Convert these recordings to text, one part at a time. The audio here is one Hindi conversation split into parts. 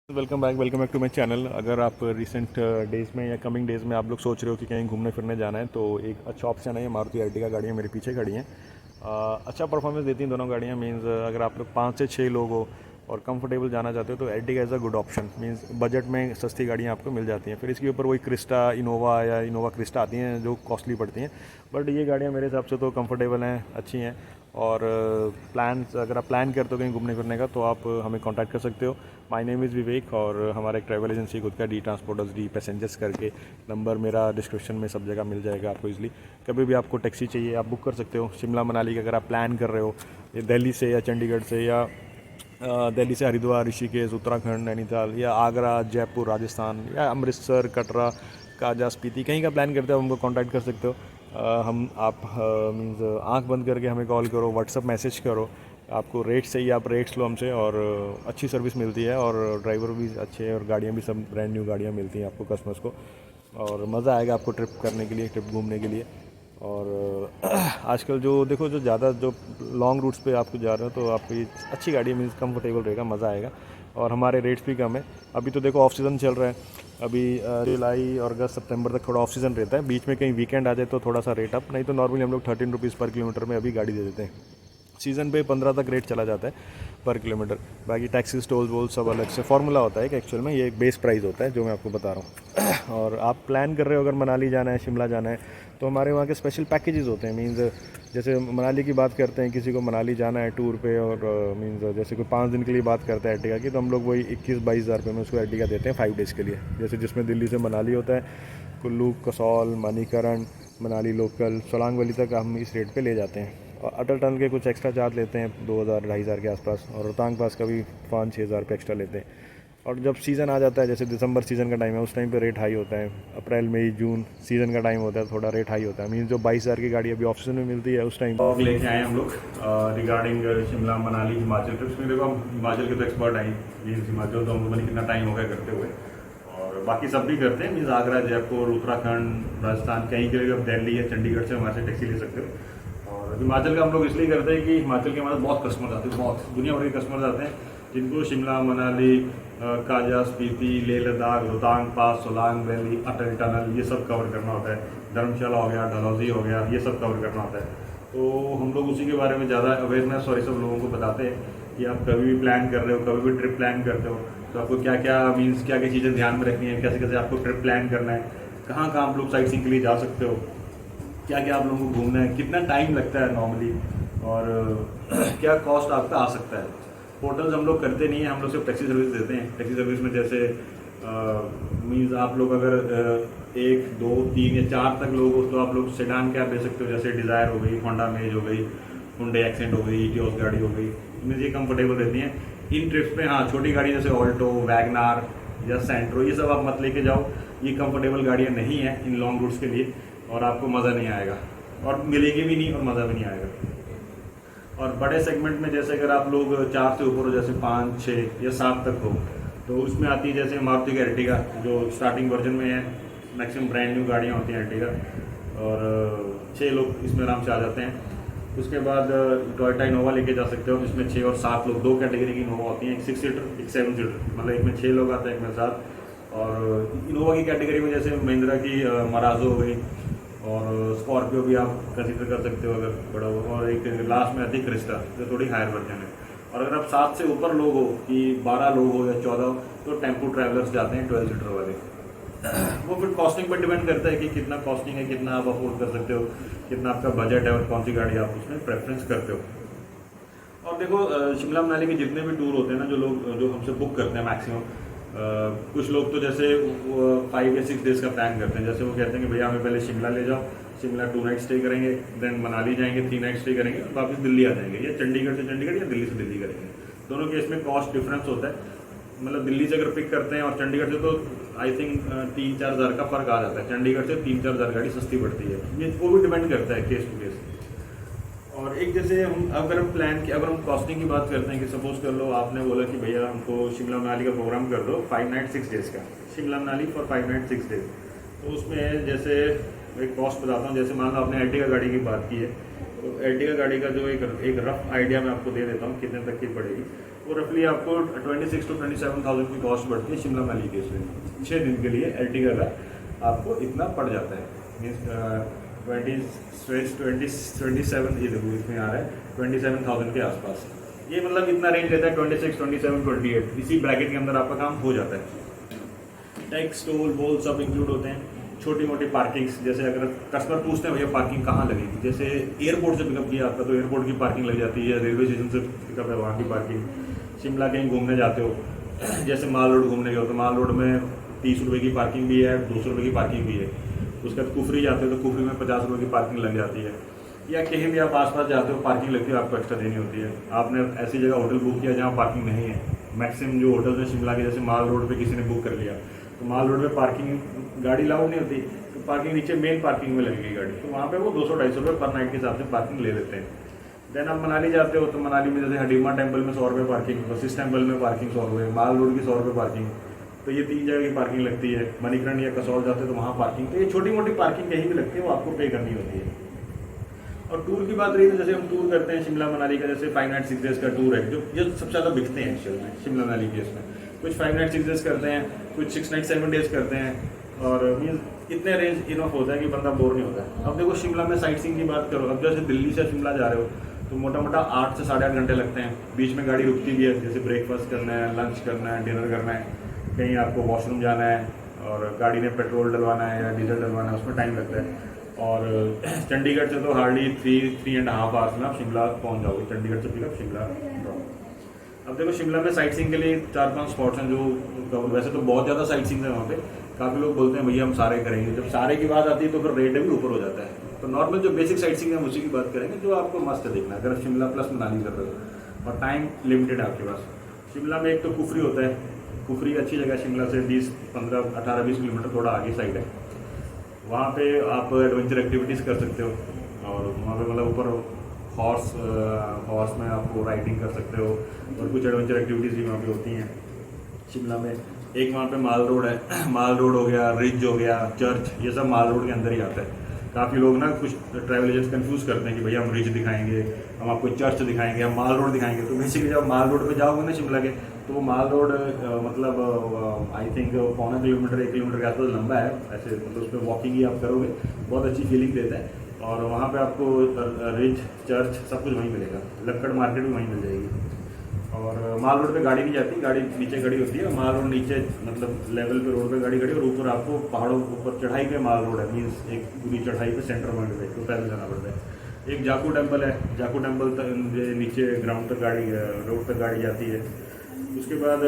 Welcome back to my channel. अगर आप रिसेंट डेज़ में या कमिंग डेज़ में आप लोग सोच रहे हो कि कहीं घूमने फिरने जाना है तो एक अच्छा ऑप्शन है ये मारुति अर्टिगा गाड़ियाँ मेरे पीछे खड़ी हैं। अच्छा परफॉर्मेंस देती हैं दोनों गाड़ियाँ। मींस अगर आप लोग 5 से 6 लोग हो और कंफर्टेबल जाना चाहते हो तो Ertiga is a good option. Means budget में सस्ती गाड़ियाँ आपको मिल जाती हैं। फिर इसके ऊपर वही क्रिस्टा इनोवा या इनोवा क्रिस्टा आती हैं जो कॉस्टली पड़ती हैं, बट ये गाड़ियाँ मेरे हिसाब से तो कंफर्टेबल हैं, अच्छी हैं। और अगर आप प्लान करते हो कहीं घूमने फिरने का तो आप हमें कांटेक्ट कर सकते हो। माय नेम इज़ विवेक और हमारा एक ट्रैवल एजेंसी खुद का डी ट्रांसपोर्टर्स डी पैसेंजर्स करके। नंबर मेरा डिस्क्रिप्शन में सब जगह मिल जाएगा आपको इजली। कभी भी आपको टैक्सी चाहिए आप बुक कर सकते हो। शिमला मनाली का अगर आप प्लान कर रहे हो ये दिल्ली से या चंडीगढ़ से या दिल्ली से हरिद्वार, ऋषिकेश, उत्तराखंड, नैनीताल या आगरा, जयपुर, राजस्थान या अमृतसर, कटरा, काजा, स्पीति, कहीं का प्लान करते हो हमको कांटेक्ट कर सकते हो। हम आप मीन्स आंख बंद करके हमें कॉल करो, व्हाट्सअप मैसेज करो। आपको रेट चाहिए आप रेट्स लो हमसे और अच्छी सर्विस मिलती है और ड्राइवर भी अच्छे हैं और गाड़ियाँ भी सब ब्रांड न्यू गाड़ियाँ मिलती हैं आपको कस्टमर्स को। और मज़ा आएगा आपको ट्रिप करने के लिए, ट्रिप घूमने के लिए। और आजकल जो देखो जो ज़्यादा जो लॉन्ग रूट्स पे आपको जा रहे हो तो आपको ये अच्छी गाड़ी मीन्स कंफर्टेबल रहेगा, मज़ा आएगा। और हमारे रेट्स भी कम है। अभी तो देखो ऑफ सीज़न चल रहा है। अभी जुलाई और अगस्त सितंबर तक थोड़ा ऑफ सीज़न रहता है। बीच में कहीं वीकेंड आ जाए तो थोड़ा सा रेट अप, नहीं तो नॉर्मली हम लोग 13 रुपीज़ पर किलोमीटर में अभी गाड़ी दे देते हैं। सीज़न पे 15 तक रेट चला जाता है पर किलोमीटर। बाकी टैक्सीज टोल वोल सब अलग से फार्मूला होता है कि एक्चुअल में ये एक बेस प्राइस होता है जो मैं आपको बता रहा हूँ। और आप प्लान कर रहे हो अगर मनाली जाना है, शिमला जाना है तो हमारे वहाँ के स्पेशल पैकेजेस होते हैं। मीन्स जैसे मनाली की बात करते हैं, किसी को मनाली जाना है टूर पे और मीन्स जैसे कोई 5 दिन के लिए बात करता है अर्टिगा की तो हम लोग वही 21-22 हज़ार रुपये में उसको अर्टिगा देते हैं 5 डेज़ के लिए। जैसे जिसमें दिल्ली से मनाली होता है, कुल्लू, कसौल, मणिकरण, मनाली लोकल, सोलांग वैली तक हम इस रेट पे ले जाते हैं। और अटल टनल के कुछ एक्स्ट्रा चार्ज लेते हैं 2,000-2,500 के आसपास, और रोहतांग पास का भी 5-6 हज़ार रुपये एक्स्ट्रा लेते हैं। और जब सीज़न आ जाता है जैसे दिसंबर सीज़न का टाइम है उस टाइम पे रेट हाई होता है। अप्रैल मई जून सीज़न का टाइम होता है थोड़ा रेट हाई होता है। मीन्स जो 22 हज़ार की गाड़ी अभी ऑप्शन में मिलती है उस टाइम और लेके आए हम लोग रिगार्डिंग शिमला मनाली हिमाचल ट्रिप्स में। देखो हम हिमाचल के तो एक्सपर्ट हैं, मीन्स हिमाचल तो हम लोगों ने कितना टाइम हो गया करते हुए, और बाकी सब भी करते हैं। मीन्स आगरा, जयपुर, उत्तराखंड, राजस्थान, कहीं के लिए आप दिल्ली या चंडीगढ़ से हमारे से टैक्सी ले सकते हो। और हिमाचल का हम लोग इसलिए करते हैं कि हिमाचल के हमारे बहुत कस्टमर आते हैं, बहुत दुनिया भर के कस्टमर आते हैं जिनको शिमला मनाली, काजा, स्पीति, लेह लद्दाख, रोहतांग पास, सोलांग वैली, अटल टनल ये सब कवर करना होता है। धर्मशाला हो गया, डलहौजी हो गया, ये सब कवर करना होता है। तो हम लोग उसी के बारे में ज़्यादा अवेयरनेस और ये सब लोगों को बताते हैं कि आप कभी भी प्लान कर रहे हो, कभी भी ट्रिप प्लान करते हो तो आपको क्या क्या मीन्स क्या क्या चीज़ें ध्यान में रखनी है, कैसे कैसे आपको ट्रिप प्लान करना है, कहाँ कहाँ आप लोग साइट सीइंग के लिए जा सकते हो, क्या क्या आप लोगों को घूमना है, कितना टाइम लगता है नॉर्मली, और क्या कॉस्ट आपका आ सकता है। होटल्स हम लोग करते नहीं हैं, हम लोग सिर्फ टैक्सी सर्विस देते हैं। टैक्सी सर्विस में जैसे मीन्स आप लोग अगर 1, 2, 3 या 4 तक लोग हो तो आप लोग सेडान कैब ले सकते हो, जैसे डिज़ायर हो गई, होंडा मेज हो गई, हुंडई एक्सेंट हो गई, इटियोस गाड़ी हो गई। मीन्स ये कंफर्टेबल रहती हैं इन ट्रिप्स में। हाँ, छोटी गाड़ी जैसे ऑल्टो, वैगनार या सेंट्रो ये सब आप मत लेके जाओ, ये कंफर्टेबल गाड़ियाँ नहीं हैं इन लॉन्ग रूट्स के लिए और आपको मज़ा नहीं आएगा और मिलेगी भी नहीं और मज़ा भी नहीं आएगा। और बड़े सेगमेंट में जैसे अगर आप लोग 4 से ऊपर हो, जैसे 5, 6 या 7 तक हो, तो उसमें आती है जैसे मारुति की अर्टिगा जो स्टार्टिंग वर्जन में है। मैक्सिमम ब्रांड न्यू गाड़ियाँ होती हैं अर्टिगा और 6 लोग इसमें आराम से आ जाते हैं। उसके बाद टोयोटा इनोवा लेके जा सकते हो, इसमें 6 और 7 लोग, 2 कैटेगरी की इनोवा होती हैं, एक 6 सीटर, एक 7 सीटर, मतलब एक में 6 लोग आते हैं, एक में 7। और इनोवा की कैटेगरी में जैसे महिंद्रा की मराजो हो गई और स्कॉर्पियो भी आप कंसिडर कर सकते हो अगर बड़ा हो, और एक लास्ट में आती है क्रिस्टा जो थोड़ी हायर वर्जन है। और अगर आप 7 से ऊपर लोग हो कि 12 लोग हो या 14 हो तो टेम्पो ट्रैवलर्स जाते हैं 12 सीटर वाले। वो फिर कॉस्टिंग पर डिपेंड करता है कि कितना कॉस्टिंग है, कितना आप अफोर्ड कर सकते हो, कितना आपका बजट है और कौन सी गाड़ी आप उसमें प्रेफरेंस करते हो। और देखो शिमला मनाली के जितने भी टूर होते हैं ना, जो लोग जो हमसे बुक करते हैं मैक्सिमम, कुछ लोग तो जैसे 5 या 6 डेज़ का प्लान करते हैं। जैसे वो कहते हैं कि भैया हमें पहले शिमला ले जाओ, शिमला 2 नाइट स्टे करेंगे, देन मनाली जाएंगे 3 नाइट स्टे करेंगे, वापस दिल्ली आ जाएंगे, या चंडीगढ़ से चंडीगढ़ या दिल्ली से दिल्ली करेंगे। दोनों केस में कॉस्ट डिफरेंस होता है। मतलब दिल्ली से अगर पिक करते हैं और चंडीगढ़ से तो आई थिंक 3-4 हज़ार का फ़र्क आ जाता है। चंडीगढ़ से 3-4 हज़ार गाड़ी सस्ती पड़ती है। ये वो भी डिपेंड करता है केस टू केस। और एक जैसे हम अगर हम प्लान की, अगर हम कॉस्टिंग की बात करते हैं कि सपोज कर लो आपने बोला कि भैया हमको शिमला मनाली का प्रोग्राम कर दो 5 नाइट 6 डेज़ का, Shimla Manali for 5 night 6 days. तो उसमें जैसे एक कॉस्ट बताता हूँ। जैसे मान लो आपने अर्टिगा गाड़ी की बात की है, तो अर्टिगा गाड़ी का जो एक रफ आइडिया मैं आपको दे देता हूँ कितने तक की पड़ेगी। वो रफली आपको 26 to 27,000 की कॉस्ट बढ़ती है शिमला मनाली के इसमें 6 दिन के लिए एर्टिगा का आपको इतना पड़ जाता है। मीन्स 27 ये देखो इसमें आ रहा है 27,000 के आसपास। ये मतलब इतना रेंज रहता है 26, 27, 28 इसी ब्रैकेट के अंदर आपका काम हो जाता है। टैक्स टोल बोल सब इंक्लूड होते हैं। छोटी मोटी पार्किंग्स जैसे अगर कस्टमर पूछते हैं भैया पार्किंग कहाँ लगेगी, जैसे एयरपोर्ट से पिकअप किया आपका तो एयरपोर्ट की पार्किंग लग जाती है, रेलवे स्टेशन से पिकअप है वहाँ की पार्किंग। शिमला कहीं घूमने जाते हो जैसे माल रोड घूमने गए हो तो माल रोड में 30 रुपये की पार्किंग भी है, 200 रुपये की पार्किंग भी है। उसके बाद कुफरी जाते हो तो कुफरी में 50 रुपये की पार्किंग लग जाती है। या कहीं भी आप आसपास जाते हो पार्किंग लगती है आपको एक्स्ट्रा देनी होती है। आपने ऐसी जगह होटल बुक किया जहाँ पार्किंग नहीं है, मैक्सिमम जो होटल है शिमला के जैसे माल रोड पे किसी ने बुक कर लिया तो माल रोड पे पार्किंग गाड़ी अलाउड नहीं होती, तो पार्किंग नीचे मेन पार्किंग में लगेगी गाड़ी, तो वहाँ पे वो 200-250 रुपये पर नाइट के हिसाब से पार्किंग ले लेते हैं। देन आप मनाली जाते हो तो मनाली में जैसे हडीमा टेम्पल में 100 रुपये पार्किंग, वशिष्ठ टेम्पल में पार्किंग 100 रुपये, माल रोड की 100 रुपये पार्किंग, तो ये 3 जगह की पार्किंग लगती है। मणिकरण या कसौल जाते हो तो वहाँ पार्किंग, तो ये छोटी मोटी पार्किंग कहीं भी लगती है वो आपको पे करनी होती है। और टूर की बात रही तो जैसे हम टूर करते हैं शिमला मनाली का, जैसे 5 नाइट 6 डेज का टूर है जो सबसे ज़्यादा बिकते हैं एक्चुअल में शिमला मनाली के इसमें। कुछ 5 नाइट 6 डेज करते हैं, कुछ 6 नाइट 7 डेज करते हैं, और मीन्स इतने रेंज इनफ होता है कि बंदा बोर नहीं होता है। अब देखो शिमला में साइट सीइंग की बात करो, अब जैसे दिल्ली से शिमला जा रहे हो तो मोटा मोटा 8 से 8.5 घंटे लगते हैं। बीच में गाड़ी रुकती भी है, जैसे ब्रेकफास्ट करना है, लंच करना है, डिनर करना है, कहीं आपको वॉशरूम जाना है और गाड़ी में पेट्रोल डलवाना है या डीजल डलवाना है, उसमें टाइम लगता है। और चंडीगढ़ से तो हार्डली 3.5 आवर्स में आप शिमला पहुंच जाओगे, चंडीगढ़ से पिकअप शिमला ड्रॉप। अब देखो शिमला में साइट सीइंग के लिए 4-5 स्पॉट्स हैं जो वैसे तो बहुत ज़्यादा साइट सीइंग है वहाँ पे। काफ़ी लोग बोलते हैं भैया हम सारे करेंगे, जब सारे की बात आती है तो फिर रेट भी ऊपर हो जाता है। तो नॉर्मल जो बेसिक साइट सीइंग है उसी की बात करेंगे जो आपको मस्त देखना है अगर शिमला प्लस मनाली कर रहे हो और टाइम लिमिटेड है आपके पास। शिमला में एक तो कुफरी होता है, कुफरी अच्छी जगह शिमला से 18-20 किलोमीटर थोड़ा आगे साइड है। वहाँ पे आप एडवेंचर एक्टिविटीज़ कर सकते हो और वहाँ पे मतलब ऊपर हॉर्स में आपको राइडिंग कर सकते हो और कुछ एडवेंचर एक्टिविटीज़ भी वहाँ पे होती हैं शिमला में। एक वहाँ पे माल रोड है, माल रोड हो गया, रिज हो गया, चर्च, ये सब माल रोड के अंदर ही आता है। काफ़ी लोग ना कुछ ट्रैवल एजेंट्स कंफ्यूज करते हैं कि भैया हम रिज दिखाएंगे, हम आपको चर्च दिखाएंगे, हम माल रोड दिखाएंगे। तो बेसिकली जब माल रोड पे जाओगे ना शिमला के तो वो माल रोड मतलब आई थिंक 1.25 किलोमीटर 1 किलोमीटर के आसपास लंबा है ऐसे, मतलब उस पर वॉकिंग ही आप करोगे, बहुत अच्छी फीलिंग देता है। और वहाँ पे आपको रिज, चर्च सब कुछ वहीं मिलेगा, लक्कड़ मार्केट भी वहीं मिल जाएगी। और माल रोड पे गाड़ी भी जाती है, गाड़ी नीचे खड़ी होती है, माल रोड नीचे मतलब लेवल पे रोड पे गाड़ी खड़ी, और ऊपर आपको पहाड़ों ऊपर चढ़ाई पे माल रोड है, मीन्स एक पूरी चढ़ाई पे सेंटर पॉइंट पे तो पैदल जाना पड़ता है। एक जाकू टेम्पल है, जाकू टेम्पल तक नीचे ग्राउंड तक गाड़ी रोड तक गाड़ी जाती है। उसके बाद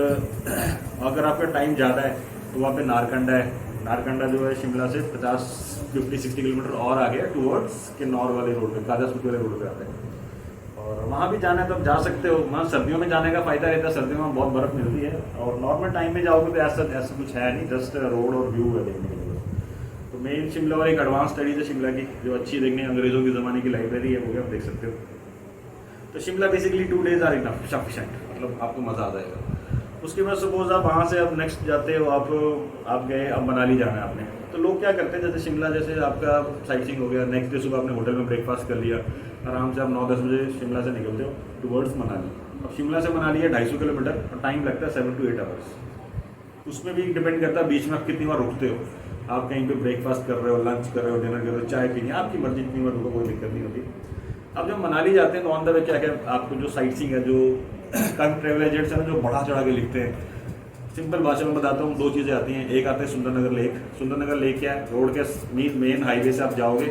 अगर आपका टाइम ज़्यादा है तो वहाँ पे नारकंडा है, नारकंडा जो है शिमला से 50-60 किलोमीटर और आगे टूवर्ड्स के नॉर वाले रोड पे, काजासपुर वाले रोड पे आता है। और वहाँ भी जाना है तो आप जा सकते हो। वहाँ सर्दियों में जाने का फ़ायदा रहता है, सर्दियों में बहुत बर्फ़ मिलती है, और नॉर्मल टाइम में जाओगे तो ऐसा कुछ है नहीं, जस्ट रोड और व्यू है देखने के लिए। तो मेन शिमला और एक एडवांस स्टडीज़ है शिमला की जो अच्छी देखने, अंग्रेज़ों के ज़माने की लाइब्रेरी है, वो भी आप देख सकते हो। तो Shimla basically 2 days are enough sufficient, मतलब आपको मज़ा आ जाएगा। उसके बाद सपोज आप वहाँ से अब नेक्स्ट जाते हो, आप गए, अब मनाली जाना है आपने, तो लोग क्या करते हैं जैसे शिमला जैसे आपका साइट सीइंग हो गया, नेक्स्ट डे सुबह आपने होटल में ब्रेकफास्ट कर लिया, आराम से आप 9-10 बजे शिमला से निकलते हो टुवर्ड्स मनाली। अब शिमला से मनाली है 250 किलोमीटर और टाइम लगता है 7 to 8 आवर्स। उसमें भी डिपेंड करता है बीच में आप कितनी बार रुकते हो, आप कहीं पे ब्रेकफास्ट कर रहे हो, लंच कर रहे हो, डिनर कर रहे हो, चाय पीनी है, आपकी मर्जी कितनी बार रुको, कोई दिक्कत नहीं होती। अब जब मनाली जाते हैं तो ऑन द वे क्या क्या आपको जो साइट सीइंग है, जो कई ट्रेवल एजेंट्स हैं ना जो बढ़ा चढ़ा के लिखते हैं, सिंपल भाषा में बताता हूँ, 2 चीज़ें आती हैं। एक आते हैं सुंदरनगर लेक। सुंदरनगर लेक क्या है, रोड के मेन हाईवे से आप जाओगे,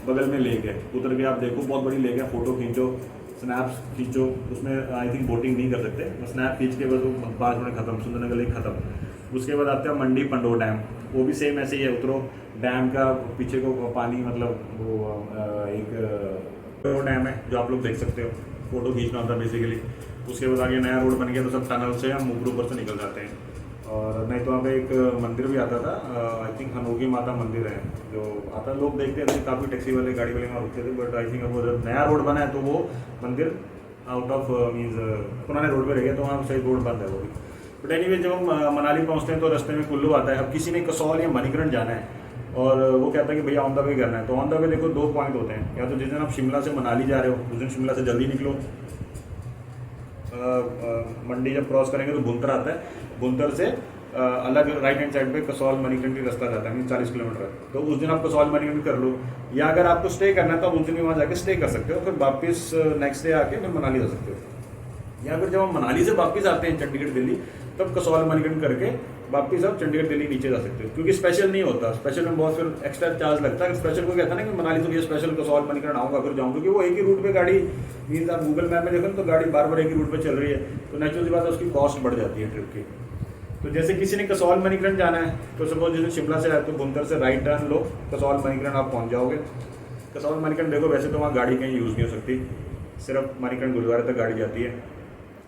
बगल में लेक है, उतर के आप देखो, बहुत बड़ी लेक है, फोटो खींचो, स्नैप्स खींचो। उसमें आई थिंक बोटिंग नहीं कर सकते, स्नैप खींच के बस 5 मिनट खत्म, सुंदरनगर लेक खत्म। उसके बाद आते हैं मंडी पंडो डैम, वो भी सेम ऐसे ही है, उतरो, डैम का पीछे को पानी, मतलब वो एक डैम है जो आप लोग देख सकते हो, फोटो खींचना होता है बेसिकली। उसके बाद आगे नया रोड बन गया तो सब टनल से हम ऊपर से निकल जाते हैं। और नहीं तो वहाँ पे एक मंदिर भी आता था, आई थिंक हनोगी माता मंदिर है जो आता, लोग देखते थे, काफ़ी टैक्सी वाले गाड़ी वाले वहाँ रुकते थे, बट आई थिंक अब वो जब नया रोड बना है तो वो मंदिर आउट ऑफ मीन्स पुराने रोड पे रह गया, तो वहाँ सही रोड बंद है वो भी। बट एनीवे जब हम मनाली पहुँचते हैं तो रास्ते में कुल्लू आता है। अब किसी ने कसौल या मणिकरण जाना है और वो कहता है कि भैया ऑन द वे करना है, तो ऑन द वे देखो 2 पॉइंट होते हैं, या तो जिस दिन आप शिमला से मनाली जा रहे हो उस दिन शिमला से जल्दी निकलो, मंडी जब क्रॉस करेंगे तो भुंतर आता है, भुंतर से अलग राइट हैंड साइड पे कसौल मणिकरण की रास्ता जाता है, 40 किलोमीटर है। तो उस दिन आप कसौल मणिकरण कर लो, या अगर आपको स्टे करना है तो आप उस दिन भी वहाँ जाके स्टे कर सकते हो, फिर वापस नेक्स्ट डे आके फिर मनाली जा सकते हो। या फिर जब हम मनाली से वापस आते हैं चंडीगढ़ दिल्ली, तब कसौल मणिकरण करके वापस आप चंडीगढ़ दिल्ली नीचे जा सकते हो, क्योंकि स्पेशल नहीं होता, स्पेशल में बहुत फिर एक्स्ट्रा चार्ज लगता है। स्पेशल को कहता है ना कि मनाली से ये स्पेशल कसौल मणिकरण आऊँगा फिर जाऊँगा, क्योंकि वो एक ही रूट पे गाड़ी, मीन्स आप गूगल मैप में देखो तो गाड़ी बार बार एक ही रूट पे चल रही है, तो नेचुरल सी बात है उसकी कॉस्ट बढ़ जाती है ट्रिप की। तो जैसे किसी ने कसौल मणिकरण जाना है तो सपोज जैसे शिमला से आए तो भुंतर से राइट टर्न लो, कसौल मणिकरण आप पहुंच जाओगे। कसौल मणिकरण देखो वैसे तो वहाँ गाड़ी कहीं यूज़ नहीं हो सकती, सिर्फ मणिकरण गुरुद्वारे तक गाड़ी जाती है।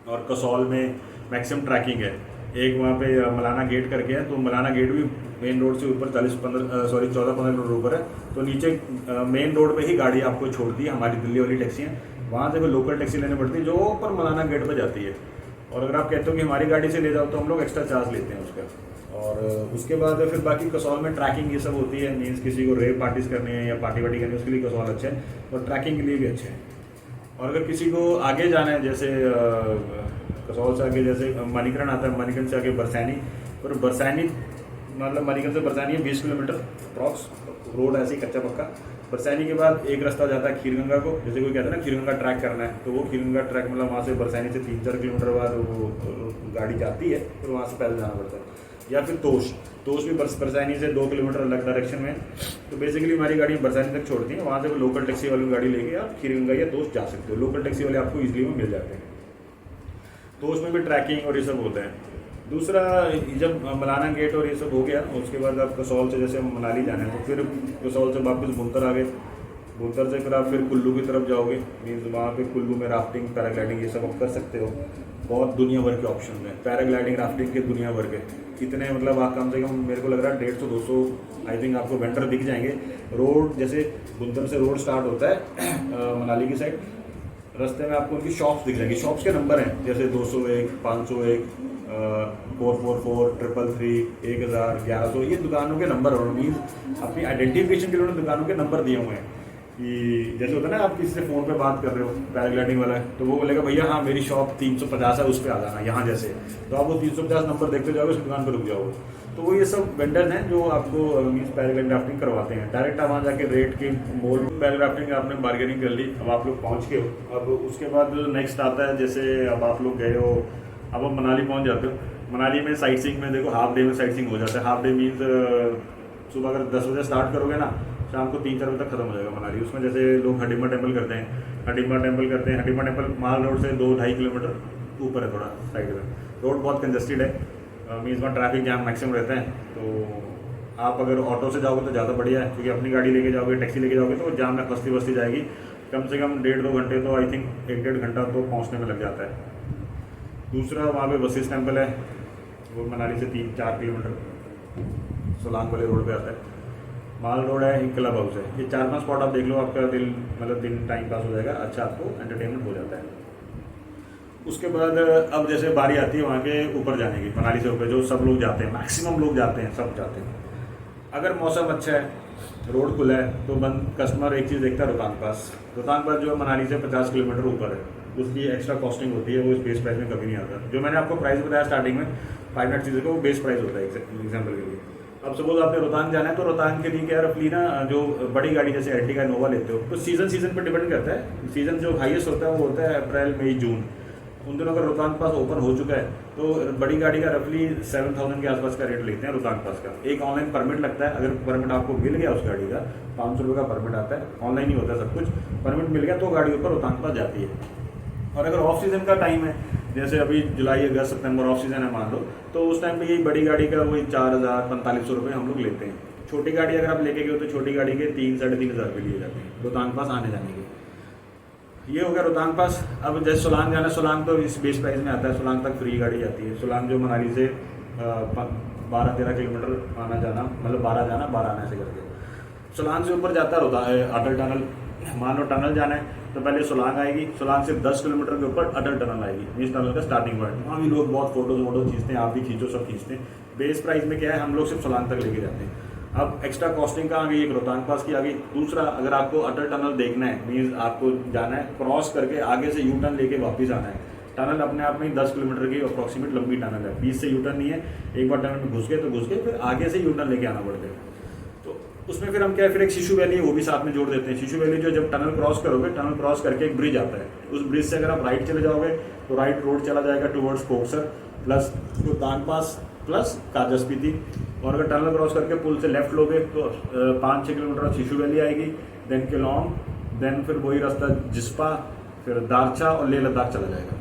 और कसौल में मैक्सिमम ट्रैकिंग है, एक वहाँ पे मलाना गेट करके है, तो मलाना गेट भी मेन रोड से ऊपर 14-15 किलोमीटर ऊपर है, तो नीचे मेन रोड पे ही गाड़ी आपको छोड़ती है हमारी दिल्ली वाली टैक्सियाँ, वहाँ से कोई लोकल टैक्सी लेनी पड़ती है जो ऊपर मलाना गेट पर जाती है। और अगर आप कहते हो कि हमारी गाड़ी से ले जाओ तो हम लोग एक्स्ट्रा चार्ज लेते हैं उसका। और उसके बाद फिर बाकी कसौल में ट्रैकिंग ये सब होती है, मीन्स किसी को रेव पार्टीज करनी है या पार्टी वार्टी करनी है उसके लिए कसौल अच्छा है, और ट्रैकिंग के लिए भी अच्छा है। और अगर किसी को आगे जाना है, जैसे कसौल से आगे जैसे मणिकरण आता है, मणिकरण से आगे बरसैनी, और बरसैनी मतलब मणिकरण से बरसैनी है 20 किलोमीटर अप्रॉक्स, रोड ऐसे ही कच्चा पक्का। बरसैनी के बाद एक रास्ता जाता है खीरगंगा को, जैसे कोई कहता है ना खीरगंगा ट्रैक करना है, तो वो खीरगंगा ट्रैक मतलब वहाँ से बरसैनी से 3-4 किलोमीटर बाद वो गाड़ी जाती है, फिर वहाँ से पैदल जाना पड़ता है। या फिर तोश भी बरसैनी से 2 किलोमीटर अलग डायरेक्शन में, तो बेसिकली हमारी गाड़ी बरसैनी तक छोड़ती है, वहाँ से लोकल टैक्सी वाली गाड़ी लेके आप खीरगंगा या तोश जा सकते हो, लोकल टैक्सी वाले आपको ईजिली में मिल जाते हैं। तो उसमें भी ट्रैकिंग और ये सब होता है। दूसरा, जब मलाना गेट और ये सब हो गया, उसके बाद आप कसौल से जैसे मनाली जाना है तो फिर कसौल से वापस भुंतर आ गए, भुंतर से फिर आप फिर कुल्लू की तरफ जाओगे, मीन्स वहाँ पे कुल्लू में राफ्टिंग पैराग्लाइडिंग ये सब आप कर सकते हो। बहुत दुनिया भर के ऑप्शन हैं पैराग्लाइडिंग राफ्टिंग के, दुनिया भर के कितने, मतलब आप कम से कम मेरे को लग रहा है 150-200 आई थिंक आपको वेंडर दिख जाएंगे। रोड जैसे भुंतर से रोड स्टार्ट होता है मनाली की साइड, रास्ते में आपको उनकी शॉप्स दिख जाएंगी, शॉप्स के नंबर हैं जैसे 201, 501, 444, 333, 1000, 1100, ये दुकानों के नंबर और मीन्स अपनी आइडेंटिफिकेशन के लिए उन्होंने दुकानों के नंबर दिए हुए हैं। कि जैसे होता है ना आप किसी से फ़ोन पे बात कर रहे हो पैराग्लाइडिंग वाला है, तो वो बोलेगा भैया हाँ मेरी शॉप 350 है, उस पर आ जाना यहाँ जैसे, तो आप वो 350 नंबर देखते जाओगे, उस दुकान पर रुक जाओगे। तो वो ये सब वेंडर हैं जो आपको मीन्स पैराग्लाइडिंग राफ्टिंग करवाते हैं। डायरेक्ट आप वहाँ जाके रेट के मोल पैराग्लाइडिंग आपने बार्गेनिंग कर ली, अब आप लोग पहुँच के हो। अब उसके बाद नेक्स्ट आता है, जैसे अब आप लोग गए हो, अब आप मनाली पहुँच जाते हो। मनाली में साइट सीइंग में देखो हाफ डे में साइट सीइंग हो जाता है। हाफ डे मीन्स सुबह अगर 10 बजे स्टार्ट करोगे ना, शाम को 3-4 बजे तक खत्म हो जाएगा मनाली। उसमें जैसे लोग हडिम्बा टेम्पल करते हैं, हडिम्बा टेम्पल माल रोड से 2-2.5 किलोमीटर ऊपर है थोड़ा साइड में। रोड बहुत कंजस्टेड है, मीन्स वहाँ ट्रैफिक जैम मैक्सिमम रहता है। तो आप अगर ऑटो से जाओगे तो ज़्यादा बढ़िया है, क्योंकि अपनी गाड़ी लेके जाओगे, टैक्सी लेके जाओगे तो जाम में फंसती जाएगी। कम से कम 1.5-2 घंटे तो आई थिंक 1-1.5 घंटा तो पहुँचने में लग जाता है। दूसरा वहाँ पे वशिष्ठ टेम्पल है, वो मनाली से 3-4 किलोमीटर सोलांग वाले रोड पे आता है। माल रोड है, एक क्लब हाउस है, ये 4-5 स्पॉट आप देख लो, आपका दिन टाइम पास हो जाएगा, अच्छा आपको एंटरटेनमेंट हो जाता है। उसके बाद अब जैसे बारी आती है वहाँ के ऊपर जाने की, मनाली से ऊपर जो सब लोग जाते हैं, मैक्सिमम लोग जाते हैं, सब जाते हैं। अगर मौसम अच्छा है, रोड खुला है, तो कस्टमर एक चीज़ देखता है, रोहतांग पास। रोहतांग पास जो है मनाली से 50 किलोमीटर ऊपर है, उसकी एक्स्ट्रा कॉस्टिंग होती है, वो इस बेस प्राइस में कभी नहीं आता। जो मैंने आपको प्राइस बताया स्टार्टिंग में 5 मिनट चीज़ों का, वो बेस प्राइस होता है एग्जाम्पल के लिए। अब सपोज आपने रोहतांग जाना है, तो रोहतांग के लिए क्या रफली ना, जो बड़ी गाड़ी जैसे अर्टिगा इनोवा लेते हो, तो सीजन पर डिपेंड करता है। सीजन जो हाईएस्ट होता है वो होता है अप्रैल मई जून, उन दिनों अगर रोहतांग पास ओपन हो चुका है तो बड़ी गाड़ी का रफली 7000 के आसपास का रेट लेते हैं रोहतांग पास का। एक ऑनलाइन परमिट लगता है, अगर परमिट आपको मिल गया उस गाड़ी का, 500 रुपये का परमिट आता है, ऑनलाइन ही होता है सब कुछ। परमिट मिल गया तो गाड़ी ऊपर रोहतांग पास जाती है। और अगर ऑफ सीज़न का टाइम है, जैसे अभी जुलाई अगस्त सितंबर ऑफ सीज़न है मान लो, तो उस टाइम पे यही बड़ी गाड़ी का वही 4000-4500 रुपये हम लोग लेते हैं। छोटी गाड़ी अगर आप लेके गए तो छोटी गाड़ी के 3-3.5 रुपये लिए जाते हैं रोहतांग पास आने जाने के। ये हो गया रोहतांग पास। अब जैसे सोलांग जाना है, सोलांग तो इस बेस प्राइस में आता है, सोलांग तक फ्री गाड़ी जाती है। सोलांग जो मनाली से 12-13 किलोमीटर आना जाना, मतलब 12 जाना 12 आना ऐसे करके। सोलांग से ऊपर जाता है अटल टनल। मान लो टनल जाना है तो पहले सोलांग आएगी, सोलांग से 10 किलोमीटर के ऊपर अटल टनल आएगी, इस टनल का स्टार्टिंग पॉइंट। वहाँ भी लोग बहुत फोटोज खींचते हैं, आप भी खींचो, सब खींचते हैं। बेस प्राइस में क्या है, हम लोग सिर्फ सोलांग तक लेके जाते हैं। अब एक्स्ट्रा कॉस्टिंग का आ गई, एक रोहतांग पास की आ गई। दूसरा, अगर आपको अटल टनल देखना है, मीन्स आपको जाना है क्रॉस करके आगे से यू टर्न लेके वापस आना है, टनल अपने आप में ही 10 किलोमीटर की अप्रॉक्सीमेट लंबी टनल है, बीच से यूटर्न नहीं है, एक बार टनल में घुस गए तो घुस गए, फिर आगे से यूटर्न लेके आना पड़ता है। तो उसमें फिर हम क्या है, फिर एक शिशु वैली है वो भी साथ में जोड़ देते हैं। शिशु वैली जो जब टनल क्रॉस करोगे, टनल क्रॉस करके एक ब्रिज आता है, उस ब्रिज से अगर आप राइट चले जाओगे तो राइट रोड चला जाएगा टुवर्ड्स कोकसर प्लस रोहतांग पास प्लस काजस्पीति, और अगर टनल क्रॉस करके पुल से लेफ्ट लोगे तो 5-6 किलोमीटर शिशु वैली आएगी, देन केलोंग, देन फिर वही रास्ता जिस्पा, फिर दारचा और लेह लद्दाख चला जाएगा।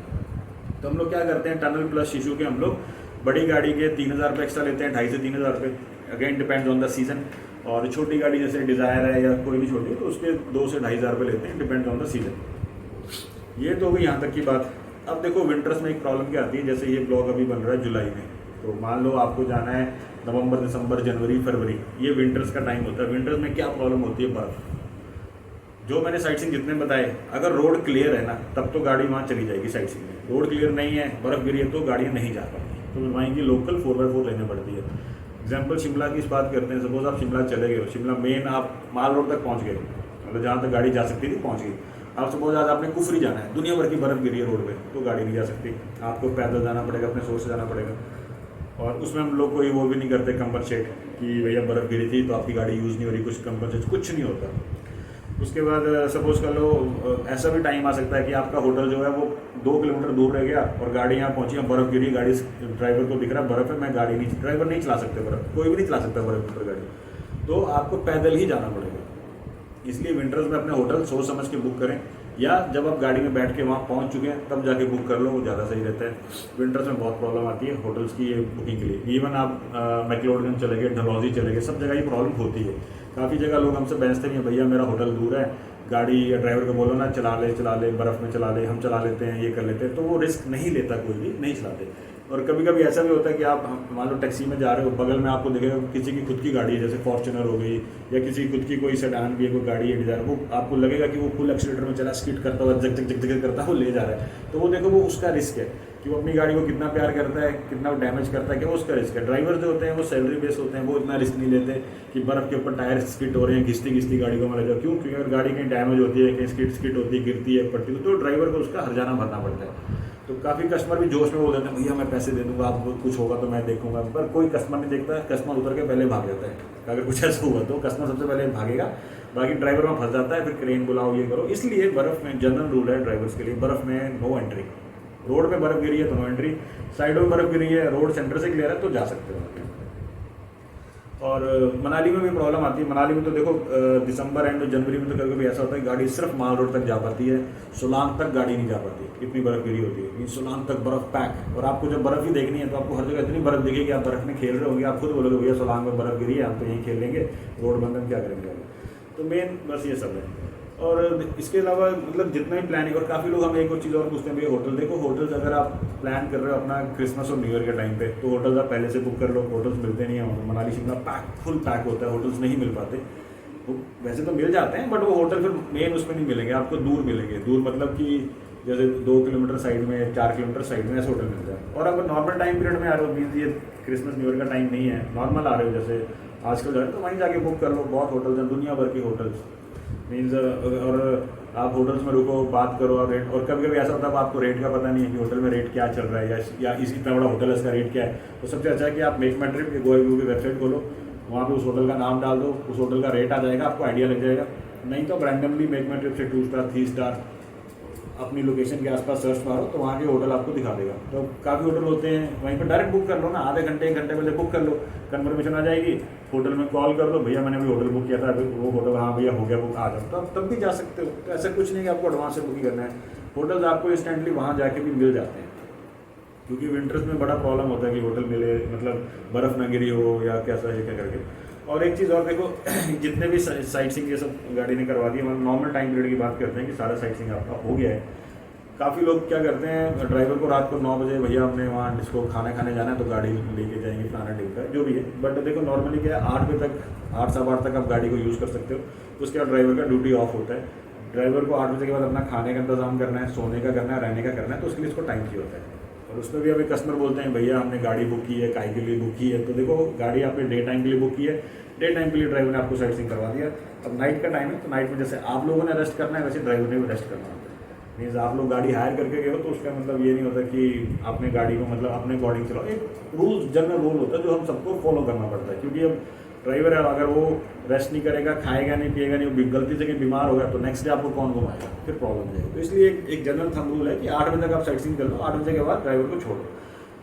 तो हम लोग क्या करते हैं, टनल प्लस शिशु के हम लोग बड़ी गाड़ी के 3,000 रुपये एक्स्ट्रा लेते हैं, 2,500 से 3,000 रुपये, again depends on the season. और छोटी गाड़ी जैसे डिज़ायर है या कोई भी छोटी तो उसके 2,000 से 2,500 रुपये लेते हैं, डिपेंड्स ऑन द सीजन। ये तो होगी यहाँ तक की बात। अब देखो विंटर्स में एक प्रॉब्लम क्या आती है, जैसे ये ब्लॉग अभी बन रहा है जुलाई में, तो मान लो आपको जाना है नवंबर, दिसंबर, जनवरी, फरवरी, ये विंटर्स का टाइम होता है। विंटर्स में क्या प्रॉब्लम होती है, बर्फ़। जो मैंने साइट सीइंग जितने बताए, अगर रोड क्लियर है ना तब तो गाड़ी वहाँ चली जाएगी साइट सीइंग में। रोड क्लियर नहीं है, बर्फ़ गिरी है तो गाड़ियाँ नहीं जा पाती, तो वहीं की लोकल 4x4 लेनी पड़ती है। एग्जाम्पल शिमला की इस बात करते हैं, सपोज आप शिमला चले गए हो, शिमला मेन आप माल रोड तक पहुँच गए, मतलब जहाँ तक गाड़ी जा सकती थी पहुँच गई। आप सपोज आज आपने कुफरी जाना है, दुनिया भर की बर्फ़ गिरी है रोड पे, तो गाड़ी नहीं जा सकती, आपको पैदल जाना पड़ेगा, अपने सोर्स से जाना पड़ेगा। और उसमें हम लोग कोई वो भी नहीं करते कंपनसेट कि भैया बर्फ़ गिरी थी तो आपकी गाड़ी यूज़ नहीं हो रही, कुछ कंपनसेट कुछ नहीं होता। उसके बाद सपोज कर लो ऐसा भी टाइम आ सकता है कि आपका होटल जो है वो 2 किलोमीटर दूर रह गया और गाड़ी यहाँ पहुँची, बर्फ़ गिरी, गाड़ी ड्राइवर को दिख रहा है बर्फ़ है, मैं गाड़ी नहीं, ड्राइवर नहीं चला सकते बर्फ़, कोई भी नहीं चला सकता बर्फ़ पर गाड़ी, तो आपको पैदल ही जाना पड़ेगा। इसलिए विंटर्स में अपने होटल सोच समझ के बुक करें, या जब आप गाड़ी में बैठ के वहाँ पहुँच चुके हैं तब जाके बुक कर लो, वो ज़्यादा सही रहता है। विंटर्स में बहुत प्रॉब्लम आती है होटल्स की ये बुकिंग के लिए। इवन आप मैक्लोडगंज चले गए, डलहौजी चले गए, सब जगह ये प्रॉब्लम होती है। काफ़ी जगह लोग हमसे बहसते नहीं है, भैया मेरा होटल दूर है, गाड़ी या ड्राइवर को बोलो ना चला ले, बर्फ़ में चला ले, हम चला लेते हैं, ये कर लेते हैं, तो वो रिस्क नहीं लेता, कोई भी नहीं चलाते। और कभी कभी ऐसा भी होता है कि आप मान लो टैक्सी में जा रहे हो, बगल में आपको दिखेगा किसी की खुद की गाड़ी है, जैसे फॉर्च्यूनर हो गई, या किसी की खुद की कोई सेडान भी है, कोई गाड़ी है डिजायर, वो आपको लगेगा कि वो फुल एक्सीलेटर में चला, स्किड करता हुआ जग जग जग जग करता है, वो ले जा रहा है, तो वो देखो वो उसका रिस्क है कि वो अपनी गाड़ी को कितना प्यार करता है, कितना वो डैमेज करता है, क्या उसका रिस्क है। ड्राइवर जो होते हैं वो सैलरी बेस होते हैं, वो इतना रिस्क नहीं लेते कि बर्फ़ के ऊपर टायर स्किड हो रहे हैं, घिसती घिसती गाड़ी को मारा जाओ। क्यों? क्योंकि अगर गाड़ी कहीं डैमेज होती है, कहीं स्किड होती है, गिरती है, पड़ती है, तो ड्राइवर को उसका हर्जाना भरना पड़ता है। तो काफ़ी कस्टमर भी जोश में बोल देते हैं भैया मैं पैसे दे दूंगा, आपको कुछ होगा तो मैं देखूंगा, पर कोई कस्टमर नहीं देखता है। कस्टमर उतर के पहले भाग जाता है, अगर कुछ ऐसा हुआ तो कस्टमर सबसे पहले भागेगा, बाकी ड्राइवर में फंस जाता है, फिर क्रेन बुलाओ, ये करो। इसलिए बर्फ़ में जनरल रूल है ड्राइवर्स के लिए, बर्फ़ में नो एंट्री। रोड में बर्फ़ गिरी है तो नो एंट्री, साइडों में बर्फ़ गिरी है, रोड सेंटर से क्लियर है तो जा सकते हो। और मनाली में भी प्रॉब्लम आती है। मनाली में तो देखो दिसंबर एंड जनवरी में तो कभी कभी ऐसा होता है गाड़ी सिर्फ माल रोड तक जा पाती है, सोलांग तक गाड़ी नहीं जा पाती, इतनी बर्फ़ गिरी होती है। सोलांग तक बर्फ़ पैक, और आपको जब बर्फ़ ही देखनी है तो आपको हर जगह इतनी बर्फ़ दिखेगी, आप बर्फ़ में खेल रहे होंगे, आप खुद बोलोगे भैया सोलांग में बर्फ़ गिरी है, हम तो यहीं खेल लेंगे, रोड बंद हम क्या करेंगे। तो मेन बस ये सब है। और इसके अलावा मतलब जितना भी प्लानिंग, और काफ़ी लोग हमें एक और चीज़ और पूछते हैं भैया होटल देखो, होटल्स अगर आप प्लान कर रहे हो अपना क्रिसमस और न्यू ईयर के टाइम पे, तो होटल्स आप पहले से बुक कर लो, होटल्स मिलते नहीं हैं। मनाली शिमला फुल पैक होता है, होटल्स नहीं मिल पाते। वो वैसे तो मिल जाते हैं बट वो होटल फिर मेन उसमें नहीं मिलेंगे, आपको दूर मिलेंगे। दूर मतलब कि जैसे 2 किलोमीटर साइड में, 4 किलोमीटर साइड में ऐसे होटल मिलता है। और अगर नॉर्मल टाइम पीरियड में आ रहे हो, मीन्स ये क्रिसमस न्यू ईयर का टाइम नहीं है, नॉर्मल आ रहे हो जैसे आजकल जा रहे हो, तो वहीं जाके बुक कर लो। बहुत होटल्स हैं, दुनिया भर के होटल्स मीन्स। और आप होटल्स में रुको, बात करो और रेट। और कभी कभी ऐसा होता है आपको रेट का पता नहीं है कि होटल में रेट क्या चल रहा है, या इसी इतना बड़ा होटल है इसका रेट क्या है। तो सबसे अच्छा है कि आप मेक माई ट्रिप गोइंग की वेबसाइट खोलो, वहाँ पे उस होटल का नाम डाल दो, उस होटल का रेट आ जाएगा, आपको आइडिया लग जाएगा। नहीं तो रैंडमली मेक माई ट्रिप से 2 स्टार 3 स्टार अपनी लोकेशन के आसपास सर्च मारो तो वहाँ के होटल आपको दिखा देगा। तो काफ़ी होटल होते हैं, वहीं पर डायरेक्ट बुक कर लो ना, आधे घंटे 1 घंटे पहले बुक कर लो, कन्फर्मेशन आ जाएगी, होटल में कॉल कर दो, भैया मैंने अभी होटल बुक किया था, अभी वो होटल हाँ भैया हो गया बुक, आ जाओ। तो तब भी जा सकते हो। तो ऐसा कुछ नहीं कि आपको एडवांस से बुकिंग करना है, होटल्स आपको इंस्टेंटली वहाँ जाके भी मिल जाते हैं। क्योंकि विंटर्स में बड़ा प्रॉब्लम होता है कि होटल मिले, मतलब बर्फ़ ना गिरी हो या कैसा है क्या करके। और एक चीज़ और देखो, जितने भी साइट सीइंग ये सब गाड़ी ने करवा दी, हम नॉर्मल टाइम पीरियड की बात करते हैं कि सारा साइट सीइंग आपका हो गया है। काफ़ी लोग क्या करते हैं, ड्राइवर को रात को 9 बजे भैया हमने वहाँ जिसको खाना खाने जाना है तो गाड़ी लेके जाएंगे, फलाना टिकट जो भी है। बट देखो नॉर्मली क्या है, 8 बजे तक, 8 सवा 8 तक आप गाड़ी को यूज़ कर सकते हो। उसके बाद ड्राइवर का ड्यूटी ऑफ होता है। ड्राइवर को 8 बजे के बाद अपना खाने का इंतजाम करना है, सोने का करना है, रहने का करना है, तो उसके लिए इसको टाइम चाहिए होता है। और उसमें भी अभी कस्टमर बोलते हैं भैया हमने गाड़ी बुक की है, काय के लिए बुक की है। तो देखो गाड़ी आपने डे टाइम के लिए बुक की है, डे टाइम के लिए ड्राइवर ने आपको साइट सीइंग करवा दिया। अब नाइट का टाइम है तो नाइट में जैसे आप लोगों ने रेस्ट करना है वैसे ड्राइवर ने भी रेस्ट करना होता है। मीन्स आप लोग गाड़ी हायर करके गए हो तो उसका मतलब ये नहीं होता कि आपने गाड़ी को मतलब अपने अकॉर्डिंग चलाओ। एक रूल, जनरल रूल होता है जो हम सबको फॉलो करना पड़ता है, क्योंकि अब ड्राइवर है, अगर वो रेस्ट नहीं करेगा, खाएगा नहीं, पिएगा नहीं, वो गलती से कहीं बीमार होगा तो नेक्स्ट डे आपको कौन घुमाएगा, फिर प्रॉब्लम हो जाएगी। तो इसलिए एक जनरल थंब रूल है कि 8 बजे तक आप साइट सीइंग कर लो, 8 बजे के बाद ड्राइवर को छोड़ो।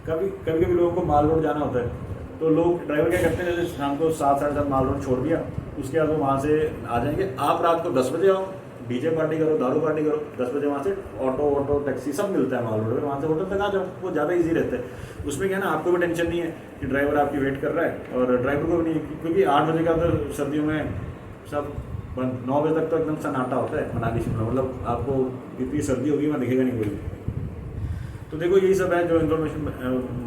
कभी लोगों को माल रोड जाना होता है तो लोग ड्राइवर क्या करते हैं, जैसे शाम को 7 साढ़े 7 माल रोड छोड़ दिया, उसके बाद वो वहाँ से आ जाएंगे। आप रात को 10 बजे आओ, डीजे पार्टी करो, दारू पार्टी करो, 10 बजे वहाँ से ऑटो टैक्सी सब मिलता है माल रोड में, वहाँ से होटल तक आ जाओ, वो ज़्यादा इजी रहता है। उसमें क्या है ना, आपको भी टेंशन नहीं है कि ड्राइवर आपकी वेट कर रहा है, और ड्राइवर को भी नहीं, क्योंकि 8 बजे का तो सर्दियों में सब बंद, 9 बजे तक तो एकदम सन्नाटा होता है मनाली शिमला, मतलब आपको इतनी सर्दी होगी वहाँ दिखेगा नहीं कोई। तो देखो यही सब है जो इन्फॉर्मेशन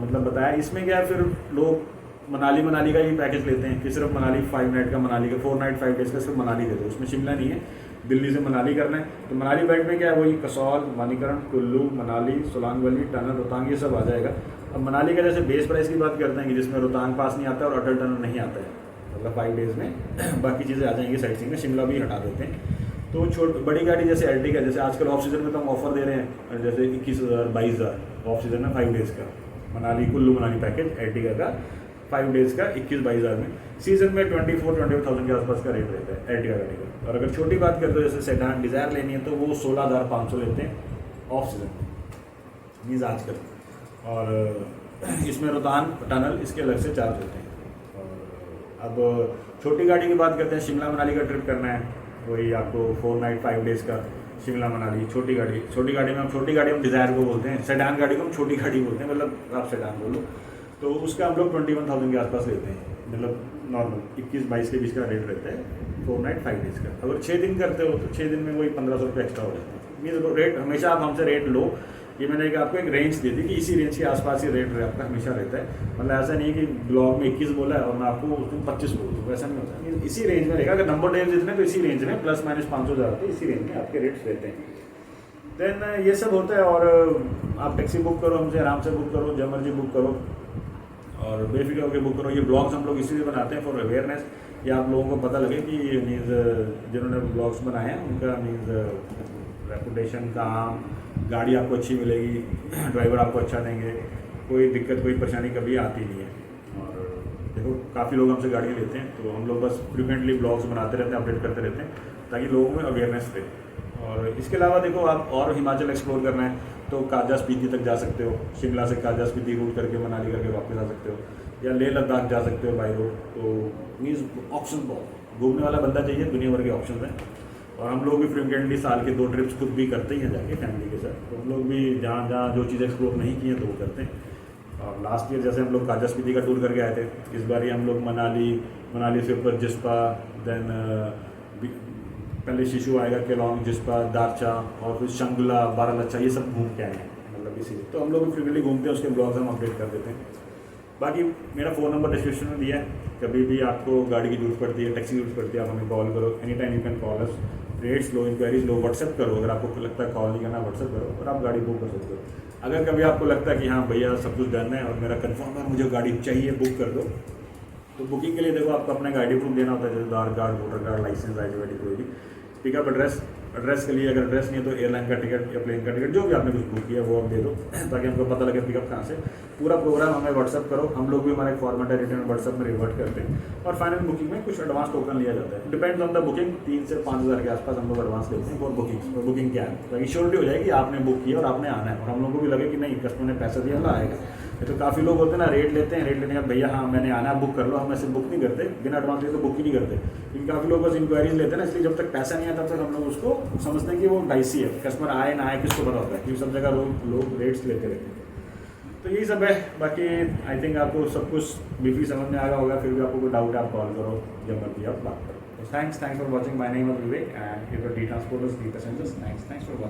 मतलब बताया। इसमें क्या है, फिर लोग मनाली का ही पैकेज लेते हैं कि सिर्फ मनाली 5 नाइट का, मनाली का 4 नाइट 5 डेज का सिर्फ मनाली दे दो, उसमें शिमला नहीं है, दिल्ली से मनाली करना है। तो मनाली बैग में क्या है, वही कसौल, मणिकर्ण, कुल्लू, मनाली, सोलांग वैली, टनल, रोहतांग, ये सब आ जाएगा। अब मनाली का जैसे बेस प्राइस की बात करते हैं कि जिसमें रोहतांग पास नहीं आता और अटल टनल नहीं आता है, मतलब 5 डेज़ में बाकी चीज़ें आ जाएंगी साइट सीइंग में, शिमला भी हटा देते हैं। तो बड़ी गाड़ी जैसे एर्टिगा, जैसे आजकल ऑफ सीजन में तो हम ऑफर दे रहे हैं, जैसे 21,000 22,000 ऑफ सीजन में 5 डेज़ का मनाली कुल्लू मनाली पैकेज एर्टिगा का 5 डेज़ का 21-22,000 में। सीजन में 24,000 के आसपास का रेट रहता है एर्टिगा गाड़ी का। और अगर छोटी बात करते हो जैसे सेडान डिज़ायर लेनी है तो वो 16,500 लेते हैं ऑफ सीजन मीन्स आजकल। और इसमें रोहतांग टनल इसके अलग से चार्ज होते हैं। और अब छोटी गाड़ी की बात करते हैं, शिमला मनाली का ट्रिप करना है, वही आपको 4 नाइट 5 डेज़ का शिमला मनाली छोटी गाड़ी में हम डिज़ायर को बोलते हैं, सेडान गाड़ी को हम छोटी गाड़ी बोलते हैं, मतलब आप सेडान बोलो। तो उसका हम लोग 21,000 के आसपास लेते हैं, मतलब नॉर्मल 21-22 के बीच का रेट रहता है 4 नाइट 5 डेज़ का। अगर 6 दिन करते हो तो 6 दिन में वही 1,500 रुपये एक्स्ट्रा हो जाता है। मीन्स रेट हमेशा आप हमसे रेट लो, ये मैंने आपको एक रेंज दी थी कि इसी रेंज के आसपास ही रेट आपका हमेशा रहता है। मतलब ऐसा नहीं है कि ब्लॉग में 21 बोला है और मैं आपको उस दिन 25 बोल दूँ, वैसा नहीं होता। इसी रेंज में रहेगा, अगर नंबर डेज जितने तो इसी रेंज में प्लस माइनस 500 ज़्यादा, इसी रेंज में आपके रेट्स रहते हैं। देन ये सब होता है। और आप टैक्सी बुक करो हमसे, आराम से बुक करो, जब मर्जी बुक करो और बेफिक्र होकर बुक करो। ये ब्लॉग्स हम लोग इसीलिए बनाते हैं फॉर अवेयरनेस, या आप लोगों को पता लगे कि मीन्स जिन्होंने ब्लॉग्स बनाए हैं उनका मीन्स रेपुटेशन, काम, गाड़ी आपको अच्छी मिलेगी, ड्राइवर आपको अच्छा देंगे, कोई दिक्कत कोई परेशानी कभी आती नहीं है। और देखो काफ़ी लोग हमसे गाड़ियाँ लेते हैं, तो हम लोग बस फ्रिक्वेंटली ब्लॉग्स बनाते रहते हैं, अपडेट करते रहते हैं ताकि लोगों में अवेयरनेस रहे। और इसके अलावा देखो आप और हिमाचल एक्सप्लोर करना है तो काजा स्पीति तक जा सकते हो, शिमला से काजा स्पीति रूट करके मनाली करके वापस आ सकते हो, या लेह लद्दाख जा सकते हो बाई रोड। तो मीन्स ऑप्शन बहुत, घूमने वाला बंदा चाहिए, दुनिया भर के ऑप्शन हैं। और हम लोग भी फ्रिक्वेंटली साल के 2 ट्रिप्स खुद भी करते ही हैं जाके फैमिली के साथ। तो हम लोग भी जहाँ जो चीज़ एक्सप्लोर नहीं की हैं तो वो करते हैं। और लास्ट ईयर जैसे हम लोग काजा स्पीति का टूर करके आए थे, इस बार ही हम लोग मनाली से ऊपर जिस्पा, देन पहले शिशु आएगा, केलोंग, जिस्पा, दारचा और फिर शंगला, बारालाचा, ये सब घूम के आए हैं, मतलब इसीलिए। तो हम लोग भी फ्रिक्वेंटली घूमते हैं, उसके ब्लॉग्स हम अपडेट कर देते हैं। बाकी मेरा फ़ोन नंबर डिस्क्रिप्शन में दिया है, कभी भी आपको गाड़ी की जरूरत पड़ती है, टैक्सी की जरूरत पड़ती है, आप हमें कॉल करो, any time you can call us. Rates लो, इंक्वायरीज लो, व्हाट्सएप करो, अगर आपको लगता है कॉल नहीं करना व्हाट्सएप करो और आप गाड़ी बुक कर सकते हो। अगर कभी आपको लगता है कि हाँ भैया सब कुछ डन है और मेरा कंफर्म है, मुझे गाड़ी चाहिए, बुक कर दो, तो बुकिंग के लिए देखो आपको अपना गाड़ी प्रूफ देना होता है, जैसे Aadhaar card, voter card, licence, ID, कोई भी पिकअप एड्रेस के लिए, अगर एड्रेस नहीं है तो एयरलाइन का टिकट या प्लेन का टिकट, जो भी आपने कुछ बुक किया वो आप दे दो ताकि हमको पता लगे पिकअप कहाँ से। पूरा प्रोग्राम हमें व्हाट्सअप करो, हम लोग भी हमारा एक फॉर्मेट है रिटर्न व्हाट्सअप में रिवर्ट करते हैं। और फाइनल बुकिंग में कुछ एडवांस टोकन लिया जाता है, डिपेंड्स ऑन द बुकिंग, 3 से 5,000 के आसपास हम लोग एडवांस लेते हैं फॉर बुकिंग क्या है, ताकि श्योरिटी हो जाए कि आपने बुक किया और आपने आना है, और हम लोग को भी लगे कि नहीं कस्टमर ने पैसा दिया ना आएगा। तो काफ़ी लोग होते हैं ना, रेट लेते हैं, रेट लेने का भैया हाँ मैंने आना है, बुक कर लो, हम ऐसे बुक नहीं करते, बिना एडवांस लिए तो बुक ही नहीं करते। लेकिन काफ़ी लोग बस इंक्वायरीज लेते हैं ना, इसलिए जब तक पैसा नहीं आता तब तक हम लोग उसको समझते हैं कि वो डाइसी है, कस्टमर आए ना आए किसको पता होता है, क्योंकि सब जगह लोग रेट्स लेते रहते हैं। तो यही सब है। बाकी आई थिंक आपको सब कुछ ब्रीफली समझ में आ गया होगा, फिर भी आपको कोई डाउट है आप कॉल करो, जब मर्जी आप बात करो। तो thanks for watching, my name is Vivek and here for D Transporters, D Passengers. Thanks for watching.